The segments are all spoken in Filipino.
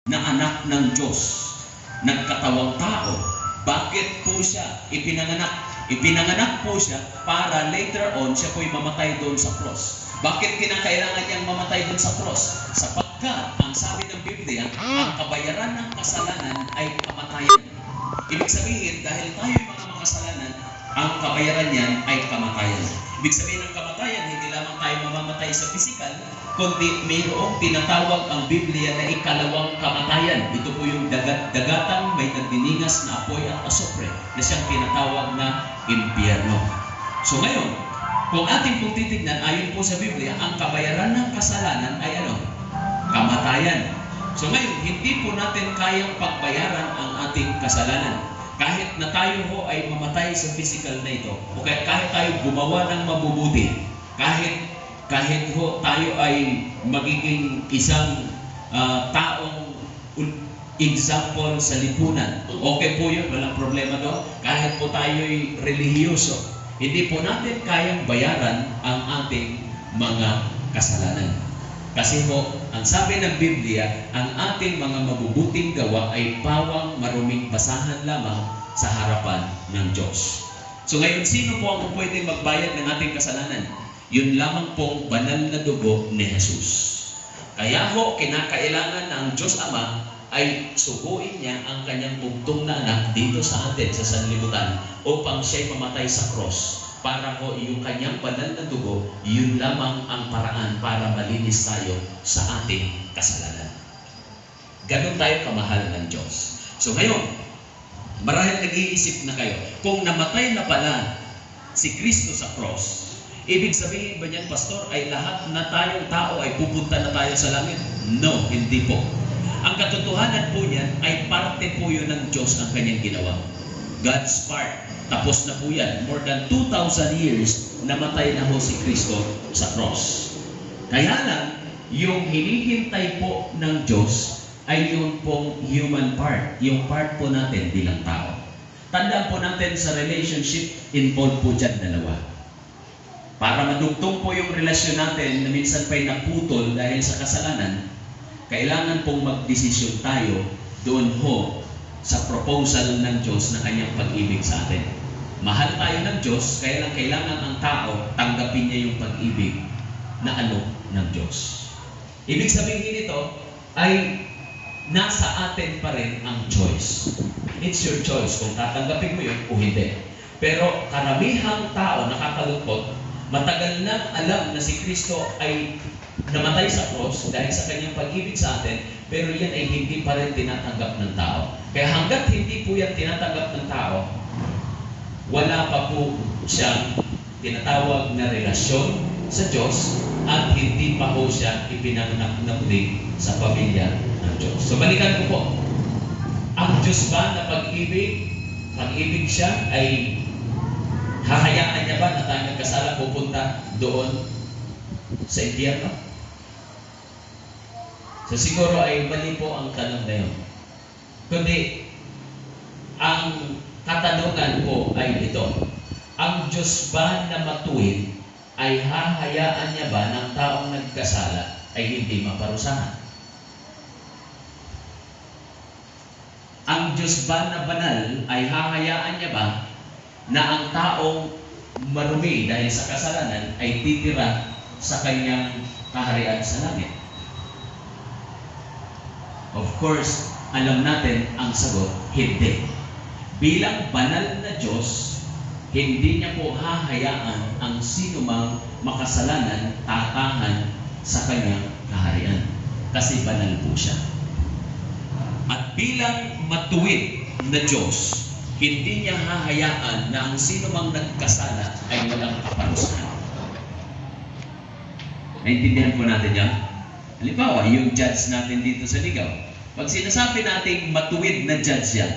na anak ng Diyos, nagkatawang tao. Bakit po siya ipinanganak? Ipinanganak po siya para later on siya po'y mamatay doon sa cross. Bakit kinakailangan niyang mamatay doon sa cross? Sapagkat ang sabi ng Biblia, ang kabayaran ng kasalanan ay kamatayan. Ibig sabihin, dahil tayo'y mga makasalanan, ang kabayaran niyan ay kamatayan. Ibig sabihin ng kamatayan, hindi lamang tayo mamamatay sa pisikal, kundi mayroong tinatawag ang Biblia na ikalawang kamatayan. Ito po yung dagatang may nagdiningas na apoy at asupre na siyang tinatawag na impyerno. So ngayon, kung ating pong titignan, ayon po sa Biblia, ang kabayaran ng kasalanan ay ano? Kamatayan. So ngayon, hindi po natin kayang pagbayaran ang ating kasalanan. Kahit na tayo ho ay mamatay sa physical na ito, o kahit tayo gumawa ng mabubuti, kahit ho tayo ay magiging isang taong example sa lipunan, okay po yun, walang problema doon. Kahit po tayo'y relihiyoso, hindi po natin kayang bayaran ang ating mga kasalanan. Kasi po, ang sabi ng Biblia, ang ating mga mabubuting gawa ay pawang maruming basahan lamang sa harapan ng Diyos. So ngayon, sino po ang pwedeng magbayad ng ating kasalanan? Yun lamang pong banal na dugo ni Jesus. Kaya ho, kinakailangan na ang Diyos Ama ay suguin niya ang kanyang bugtong na anak dito sa atin, sa sanlibutan, upang siya'y mamatay sa cross. Para ho, yung kanyang banal na dugo, yun lamang ang paraan para malinis tayo sa ating kasalanan. Ganun tayo kamahal ng Diyos. So ngayon, marahil nag-iisip na kayo, kung namatay na pala si Kristo sa cross, ibig sabihin ba niyan, Pastor, ay lahat na tayong tao ay pupunta na tayo sa langit? No, hindi po. Ang katotohanan po niyan ay parte po yun ng Diyos ang kanyang ginawa. God's part. Tapos na po yan. More than 2,000 years, namatay na ho si Kristo sa cross. Kaya lang, yung hinihintay po ng Diyos ay yung pong human part. Yung part po natin bilang tao. Tandaan po natin sa relationship, involved po dyan dalawa. Para madugtong po yung relasyon natin na minsan pa'y naputol dahil sa kasalanan, kailangan pong magdesisyon tayo doon ho sa proposal ng Diyos na kanyang pag-ibig sa atin. Mahal tayo ng Diyos, kaya lang kailangan ang tao tanggapin niya yung pag-ibig na alok ng Diyos. Ibig sabihin nito ay nasa atin pa rin ang choice. It's your choice kung tatanggapin mo yun o hindi. Pero karamihang tao nakakalungkot, matagal na alam na si Kristo ay namatay sa cross dahil sa kanyang pag-ibig sa atin, pero yan ay hindi pa rin tinatanggap ng tao. Kaya hanggat hindi po yan tinatanggap ng tao, wala pa po siyang tinatawag na relasyon sa Diyos at hindi pa po siya ipinanganak na muli sa pamilya ng Diyos. So balikan ko po, ang Diyos ba na pag-ibig siya ay hahayaan niya ba na tayo nagkasala pupunta doon sa impyerno? So siguro ay mali po ang tanong na yun. Kundi, ang katanungan po ay ito, ang Diyos ba na matuwid ay hahayaan niya ba ng taong nagkasala ay hindi maparusahan? Ang Diyos ba na banal ay hahayaan niya ba na ang taong marumi dahil sa kasalanan ay titira sa kanyang kaharian sa langit? Of course, alam natin ang sagot, hindi. Bilang banal na Diyos, hindi niya po hahayaan ang sinumang makasalanan tatangan sa kanyang kaharian. Kasi banal po siya. At bilang matuwid na Diyos, hindi niya hahayaan na ang sinumang nagkasala ay walang kaparusahan. Naintindihan po natin yan? Halimbawa, yung judge natin dito sa Ligaw, pag sinasabi natin matuwid na judge yan,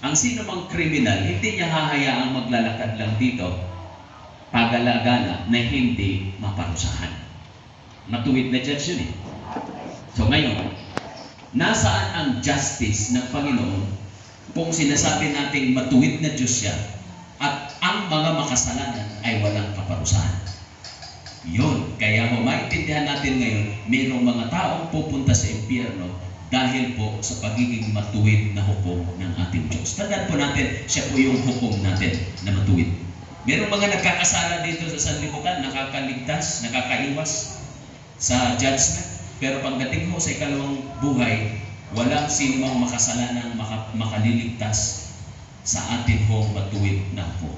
ang sino mang kriminal, hindi niya hahayaang maglalakad lang dito pagalagala na hindi maparusahan. Matuwid na judge yun eh. So ngayon, nasaan ang justice ng Panginoon kung sinasabi natin matuwid na Diyos siya at ang mga makasalanan ay walang kaparusahan? Yun. Kaya kung maintindihan natin ngayon, mayroong mga taong pupunta sa impyerno dahil po sa pagiging matuwid na hukom ng ating Diyos. Tandaan po natin, siya po yung hukom natin na matuwid. Merong mga nagkakasala dito sa sanlibutan, nakakaligtas, nakakaiwas sa judgment. Pero pagdating mo sa ikalawang buhay, walang sino mang makasalanang makaliligtas sa atin hong matuwid na hukom.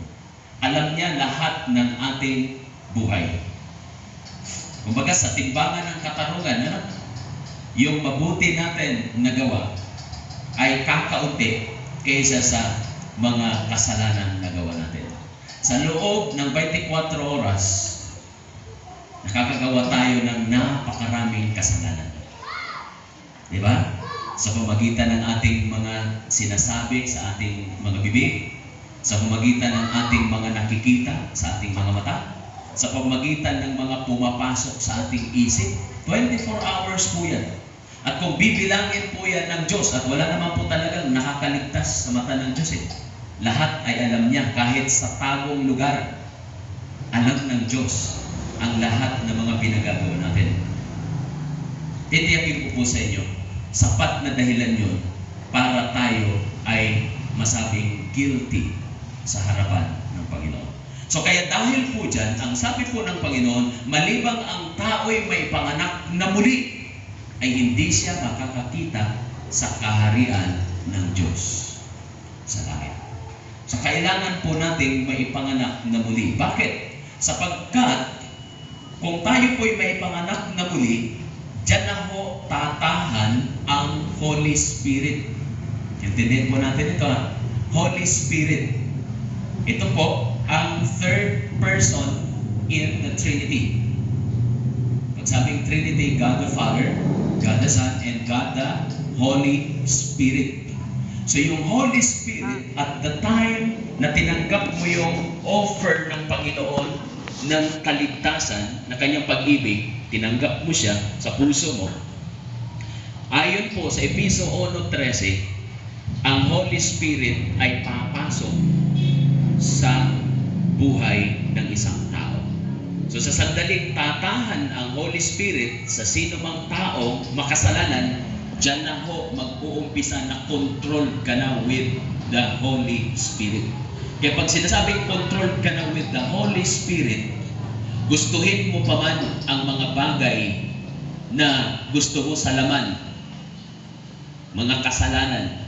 Alam niya lahat ng ating buhay. Kumbaga sa timbangan ng katarungan, ano? Yung mabuti natin nagawa ay kakaunti kaysa sa mga kasalanan nagawa natin. Sa loob ng 24 oras, nakakagawa tayo ng napakaraming kasalanan. Di ba? Sa pamagitan ng ating mga sinasabi sa ating mga bibig, sa pamagitan ng ating mga nakikita sa ating mga mata, sa pamagitan ng mga pumapasok sa ating isip, 24 hours po yan. At kung bibilangin po yan ng Diyos, at wala naman po talagang nakakaligtas sa mata ng Diyos lahat ay alam niya, kahit sa tagong lugar, alam ng Diyos ang lahat ng mga pinagagawa natin. Titiyakin ko po sa inyo, sapat na dahilan yun para tayo ay masabing guilty sa harapan ng Panginoon. So kaya dahil po dyan, ang sabi po ng Panginoon, malibang ang tao'y may panganak na muli, ay hindi siya makakakita sa kaharian ng Diyos sa langit. So kailangan po nating maipanganak na muli. Bakit? Sapagkat kung tayo po'y maipanganak na muli, diyan na ho tatahan ang Holy Spirit. Intindihin po natin ito, ha? Holy Spirit. Ito po ang third person in the Trinity. Pag sabing Trinity, God the Father, God the Son, and God the Holy Spirit. So yung Holy Spirit, at the time na tinanggap mo yung offer ng Panginoon ng kaligtasan, na kanyang pag-ibig, tinanggap mo siya sa puso mo, ayon po sa Episo 1:13, ang Holy Spirit ay papasok sa buhay ng isang tao. So sa sandaling tatahan ang Holy Spirit sa sino mang tao makasalanan, diyan na ho mag-uumpisa na control ka na with the Holy Spirit. Kaya pag sinasabing control ka na with the Holy Spirit, gustuhin mo pa man ang mga bagay na gusto mo sa laman, mga kasalanan,